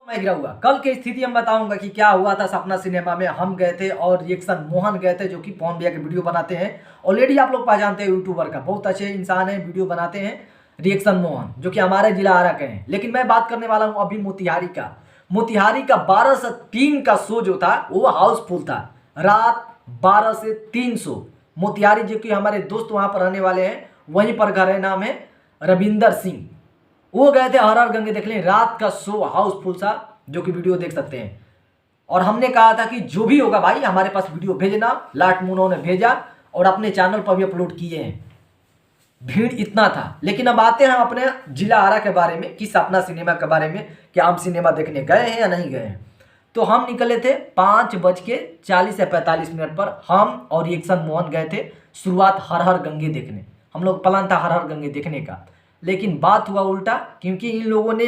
मैं गिरा हुआ। कल की स्थिति हम बताऊंगा कि क्या हुआ था सपना सिनेमा में। हम गए थे और रिएक्शन मोहन गए थे, जो कि पवन भैया के वीडियो बनाते हैं। ऑलरेडी आप लोग पहचानते हैं, यूट्यूबर का बहुत अच्छे इंसान है, वीडियो बनाते हैं रिएक्शन मोहन, जो कि हमारे जिला आरा के हैं। लेकिन मैं बात करने वाला हूँ अभी मोतिहारी का। मोतिहारी का 12 से 3 का शो जो था वो हाउसफुल था। रात 12 से 3 शो। मोतिहारी जो कि हमारे दोस्त वहाँ पर रहने वाले हैं, वहीं पर घर है, नाम है रविंदर सिंह। वो गए थे हर हर गंगे देखने। रात का शो हाउसफुल था, जो कि वीडियो देख सकते हैं। और हमने कहा था कि जो भी होगा भाई हमारे पास वीडियो भेजना। लाट मुनो ने भेजा और अपने चैनल पर भी अपलोड किए हैं। भीड़ इतना था। लेकिन अब आते हैं अपने जिला आरा के बारे में कि सपना सिनेमा के बारे में, कि हम सिनेमा देखने गए हैं या नहीं गए हैं। तो हम निकले थे 5:40 या 45 मिनट पर। हम और रिएक्शन मोहन गए थे शुरुआत हर हर गंगे देखने। हम लोग प्लान था हर हर गंगे देखने का, लेकिन बात हुआ उल्टा। क्योंकि इन लोगों ने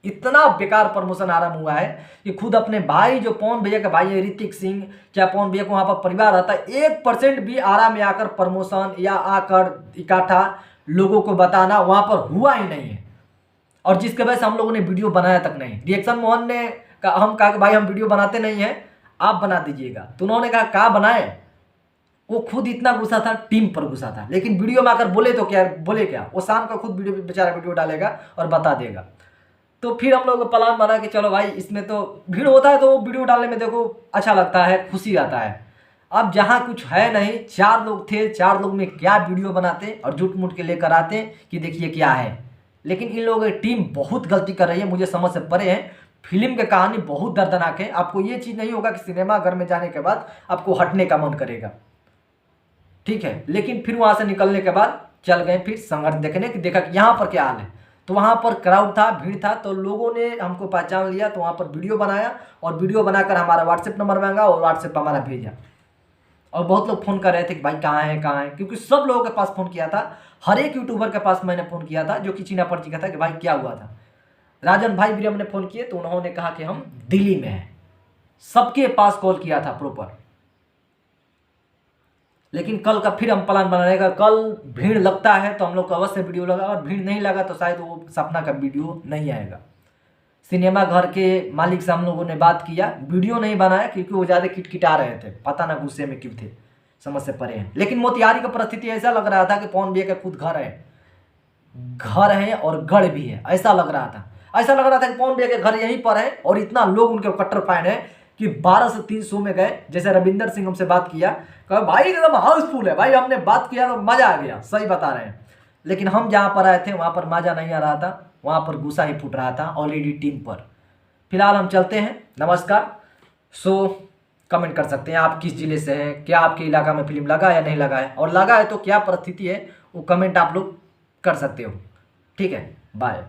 इतना बेकार प्रमोशन आरंभ हुआ है कि खुद अपने भाई, जो पवन भैया का भाई है ऋतिक सिंह, क्या पवन भैया को वहाँ पर परिवार रहता है, 1% भी आरा में आकर प्रमोशन या आकर इकट्ठा लोगों को बताना वहाँ पर हुआ ही नहीं है। और जिसके वजह से हम लोगों ने वीडियो बनाया तक नहीं। रिएक्शन मोहन ने हम कहा कि भाई हम वीडियो बनाते नहीं हैं, आप बना दीजिएगा। तो उन्होंने कहा क्या बनाए। वो खुद इतना गुस्सा था, टीम पर गुस्सा था। लेकिन वीडियो में आकर बोले तो क्या, बोले क्या, वो शाम का खुद वीडियो बेचारा वीडियो डालेगा और बता देगा। तो फिर हम लोग प्लान बना कि चलो भाई इसमें तो भीड़ होता है, तो वो वीडियो डालने में देखो अच्छा लगता है, खुशी आता है। अब जहाँ कुछ है नहीं, 4 लोग थे, 4 लोग में क्या वीडियो बनाते और झूठ मूठ के लेकर आते कि देखिए क्या है। लेकिन इन लोगों की टीम बहुत गलती कर रही है, मुझे समझ से परे है। फिल्म की कहानी बहुत दर्दनाक है। आपको ये चीज़ नहीं होगा कि सिनेमा घर में जाने के बाद आपको हटने का मन करेगा, ठीक है। लेकिन फिर वहाँ से निकलने के बाद चल गए फिर संघर्ष देखने कि देखा कि यहाँ पर क्या हाल है। तो वहाँ पर क्राउड था, भीड़ था, तो लोगों ने हमको पहचान लिया। तो वहाँ पर वीडियो बनाया और वीडियो बनाकर हमारा व्हाट्सएप नंबर मांगा और व्हाट्सएप पर हमारा भेजा। और बहुत लोग फ़ोन कर रहे थे कि भाई कहाँ है कहाँ है, क्योंकि सब लोगों के पास फ़ोन किया था। हर एक यूट्यूबर के पास मैंने फ़ोन किया था जो कि चीना पर्ची का था कि भाई क्या हुआ था। राजन भाई भी हमने फ़ोन किए तो उन्होंने कहा कि हम दिल्ली में हैं। सबके पास कॉल किया था प्रॉपर। लेकिन कल का फिर हम प्लान बनाएगा। कल भीड़ लगता है तो हम लोग को अवश्य वीडियो लगा, और भीड़ नहीं लगा तो शायद वो सपना का वीडियो नहीं आएगा। सिनेमा घर के मालिक से हम लोगों ने बात किया, वीडियो नहीं बनाया क्योंकि वो ज़्यादा किटकिटा रहे थे, पता ना गुस्से में क्यों थे, समझ से परे हैं। लेकिन मोतिहारी का परिस्थिति ऐसा लग रहा था कि पवन भैया का खुद घर है और गढ़ भी है, ऐसा लग रहा था। ऐसा लग रहा था कि पवन भैया के घर यहीं पर है और इतना लोग उनके कट्टर फैन है कि 12 से 3 शो में गए। जैसे रविंदर सिंह हमसे बात किया, कहा भाई एकदम हाउसफुल है भाई, हमने बात किया तो मज़ा आ गया, सही बता रहे हैं। लेकिन हम जहाँ पर आए थे वहाँ पर मज़ा नहीं आ रहा था, वहाँ पर गुस्सा ही फूट रहा था ऑलरेडी टीम पर। फिलहाल हम चलते हैं, नमस्कार। सो कमेंट कर सकते हैं आप किस जिले से हैं, क्या आपके इलाका में फिल्म लगा या नहीं लगा है, और लगा है तो क्या परिस्थिति है वो कमेंट आप लोग कर सकते हो, ठीक है। बाय।